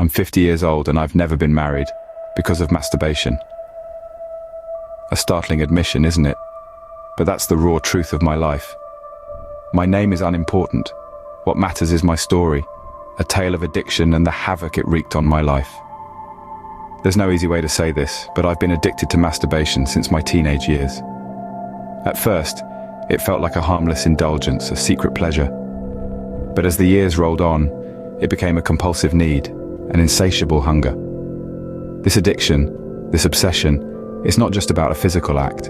I'm 50 years old and I've never been married because of masturbation. A startling admission, isn't it? But that's the raw truth of my life. My name is unimportant. What matters is my story, a tale of addiction and the havoc it wreaked on my life. There's no easy way to say this, but I've been addicted to masturbation since my teenage years. At first, it felt like a harmless indulgence, a secret pleasure. But as the years rolled on, it became a compulsive need, an insatiable hunger. This addiction, this obsession, is not just about a physical act.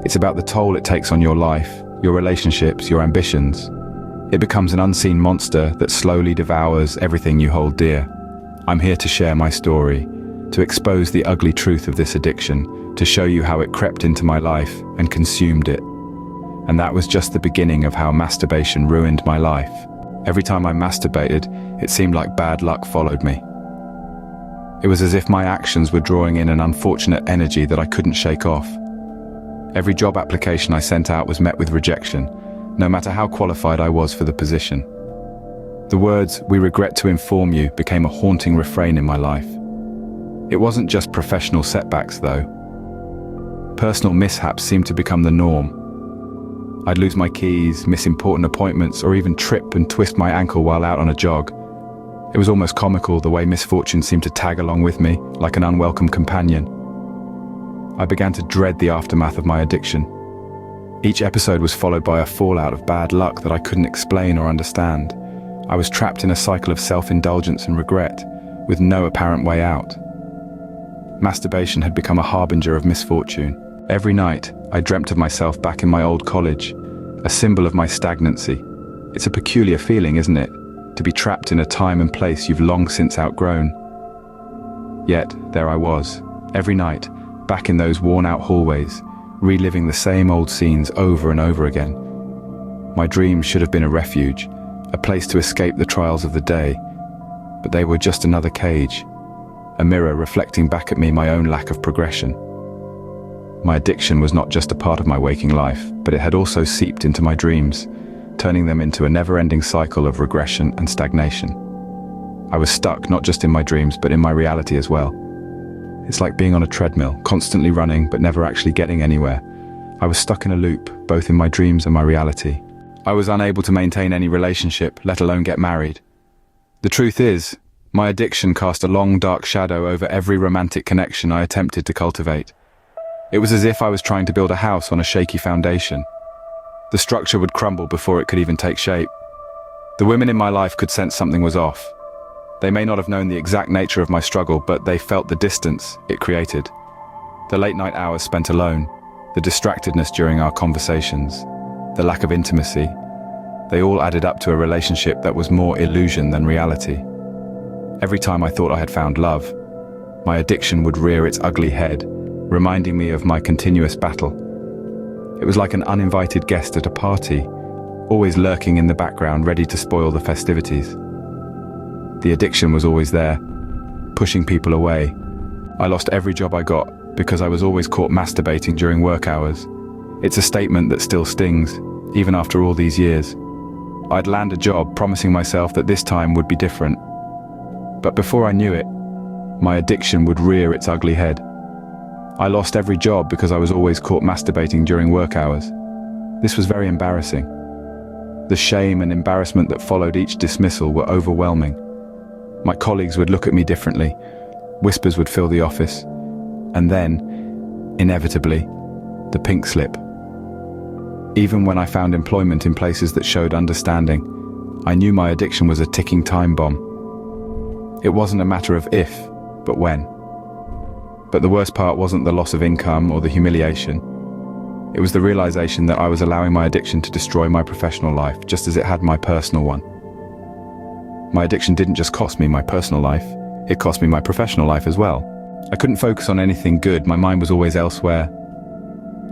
It's about the toll it takes on your life, your relationships, your ambitions. It becomes an unseen monster that slowly devours everything you hold dear. I'm here to share my story, to expose the ugly truth of this addiction, to show you how it crept into my life and consumed it. And that was just the beginning of how masturbation ruined my life. Every time I masturbated, it seemed like bad luck followed me. It was as if my actions were drawing in an unfortunate energy that I couldn't shake off. Every job application I sent out was met with rejection, no matter how qualified I was for the position. The words, "We regret to inform you," became a haunting refrain in my life. It wasn't just professional setbacks, though. Personal mishaps seemed to become the norm. I'd lose my keys, miss important appointments, or even trip and twist my ankle while out on a jog. It was almost comical the way misfortune seemed to tag along with me, like an unwelcome companion. I began to dread the aftermath of my addiction. Each episode was followed by a fallout of bad luck that I couldn't explain or understand. I was trapped in a cycle of self-indulgence and regret, with no apparent way out. Masturbation had become a harbinger of misfortune. Every night, I dreamt of myself back in my old college, a symbol of my stagnancy. It's a peculiar feeling, isn't it? To be trapped in a time and place you've long since outgrown. Yet, there I was, every night, back in those worn-out hallways, reliving the same old scenes over and over again. My dreams should have been a refuge, a place to escape the trials of the day, but they were just another cage, a mirror reflecting back at me my own lack of progression. My addiction was not just a part of my waking life, but it had also seeped into my dreams, turning them into a never-ending cycle of regression and stagnation. I was stuck not just in my dreams, but in my reality as well. It's like being on a treadmill, constantly running, but never actually getting anywhere. I was stuck in a loop, both in my dreams and my reality. I was unable to maintain any relationship, let alone get married. The truth is, my addiction cast a long, dark shadow over every romantic connection I attempted to cultivate. It was as if I was trying to build a house on a shaky foundation. The structure would crumble before it could even take shape. The women in my life could sense something was off. They may not have known the exact nature of my struggle, but they felt the distance it created. The late-night hours spent alone, the distractedness during our conversations, the lack of intimacy, they all added up to a relationship that was more illusion than reality. Every time I thought I had found love, my addiction would rear its ugly head, reminding me of my continuous battle. It was like an uninvited guest at a party, always lurking in the background, ready to spoil the festivities. The addiction was always there, pushing people away. I lost every job I got because I was always caught masturbating during work hours. It's a statement that still stings, even after all these years. I'd land a job promising myself that this time would be different. But before I knew it, my addiction would rear its ugly head. I lost every job because I was always caught masturbating during work hours. This was very embarrassing. The shame and embarrassment that followed each dismissal were overwhelming. My colleagues would look at me differently, whispers would fill the office, and then, inevitably, the pink slip. Even when I found employment in places that showed understanding, I knew my addiction was a ticking time bomb. It wasn't a matter of if, but when. But the worst part wasn't the loss of income or the humiliation. It was the realization that I was allowing my addiction to destroy my professional life, just as it had my personal one. My addiction didn't just cost me my personal life, it cost me my professional life as well. I couldn't focus on anything good, my mind was always elsewhere.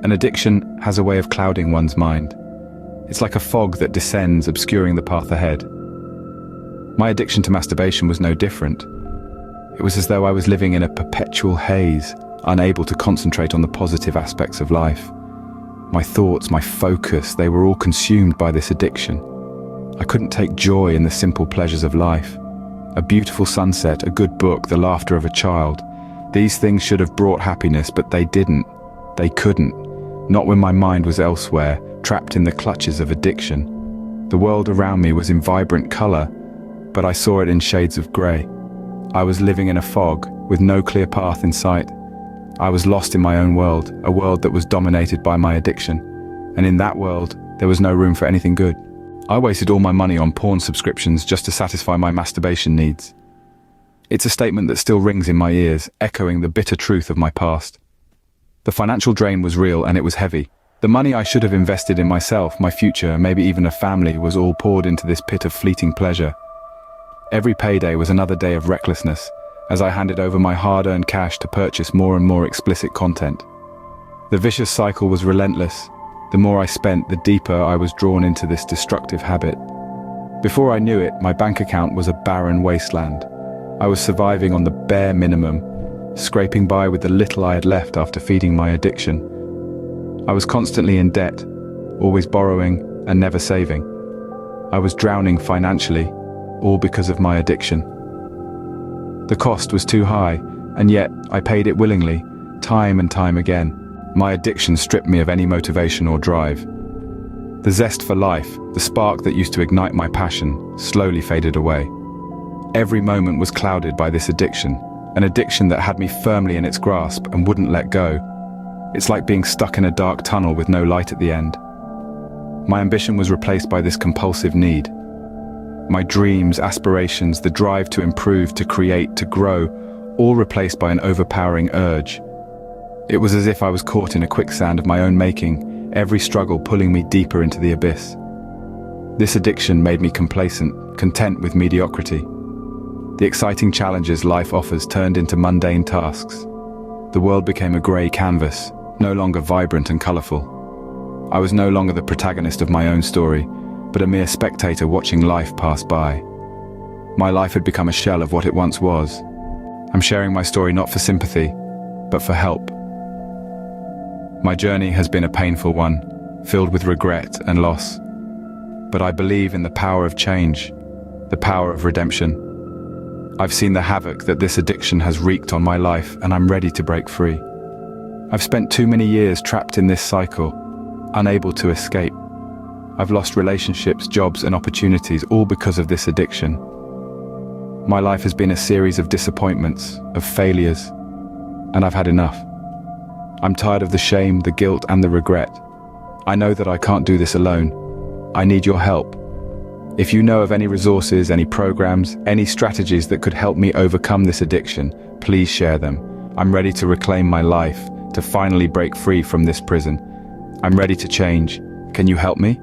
An addiction has a way of clouding one's mind. It's like a fog that descends, obscuring the path ahead. My addiction to masturbation was no different. It was as though I was living in a perpetual haze, unable to concentrate on the positive aspects of life. My thoughts, my focus, they were all consumed by this addiction. I couldn't take joy in the simple pleasures of life. a beautiful sunset, a good book, the laughter of a child. These things should have brought happiness, but they didn't. They couldn't. Not when my mind was elsewhere, trapped in the clutches of addiction. The world around me was in vibrant color, but I saw it in shades of gray. I was living in a fog, with no clear path in sight. I was lost in my own world, a world that was dominated by my addiction. And in that world, there was no room for anything good. I wasted all my money on porn subscriptions just to satisfy my masturbation needs. It's a statement that still rings in my ears, echoing the bitter truth of my past. The financial drain was real and it was heavy. The money I should have invested in myself, my future, maybe even a family, was all poured into this pit of fleeting pleasure. Every payday was another day of recklessness, as I handed over my hard-earned cash to purchase more and more explicit content. The vicious cycle was relentless. The more I spent, the deeper I was drawn into this destructive habit. Before I knew it, my bank account was a barren wasteland. I was surviving on the bare minimum, scraping by with the little I had left after feeding my addiction. I was constantly in debt, always borrowing and never saving. I was drowning financially, all because of my addiction. The cost was too high, and yet I paid it willingly, time and time again. My addiction stripped me of any motivation or drive. The zest for life, the spark that used to ignite my passion, slowly faded away. Every moment was clouded by this addiction, an addiction that had me firmly in its grasp and wouldn't let go. It's like being stuck in a dark tunnel with no light at the end. My ambition was replaced by this compulsive need. My dreams, aspirations, the drive to improve, to create, to grow, all replaced by an overpowering urge. It was as if I was caught in a quicksand of my own making, every struggle pulling me deeper into the abyss. This addiction made me complacent, content with mediocrity. The exciting challenges life offers turned into mundane tasks. The world became a grey canvas, no longer vibrant and colourful. I was no longer the protagonist of my own story, but a mere spectator watching life pass by. My life had become a shell of what it once was. I'm sharing my story not for sympathy, but for help. My journey has been a painful one, filled with regret and loss. But I believe in the power of change, the power of redemption. I've seen the havoc that this addiction has wreaked on my life, and I'm ready to break free. I've spent too many years trapped in this cycle, unable to escape. I've lost relationships, jobs, and opportunities, all because of this addiction. My life has been a series of disappointments, of failures, and I've had enough. I'm tired of the shame, the guilt, and the regret. I know that I can't do this alone. I need your help. If you know of any resources, any programs, any strategies that could help me overcome this addiction, please share them. I'm ready to reclaim my life, to finally break free from this prison. I'm ready to change. Can you help me?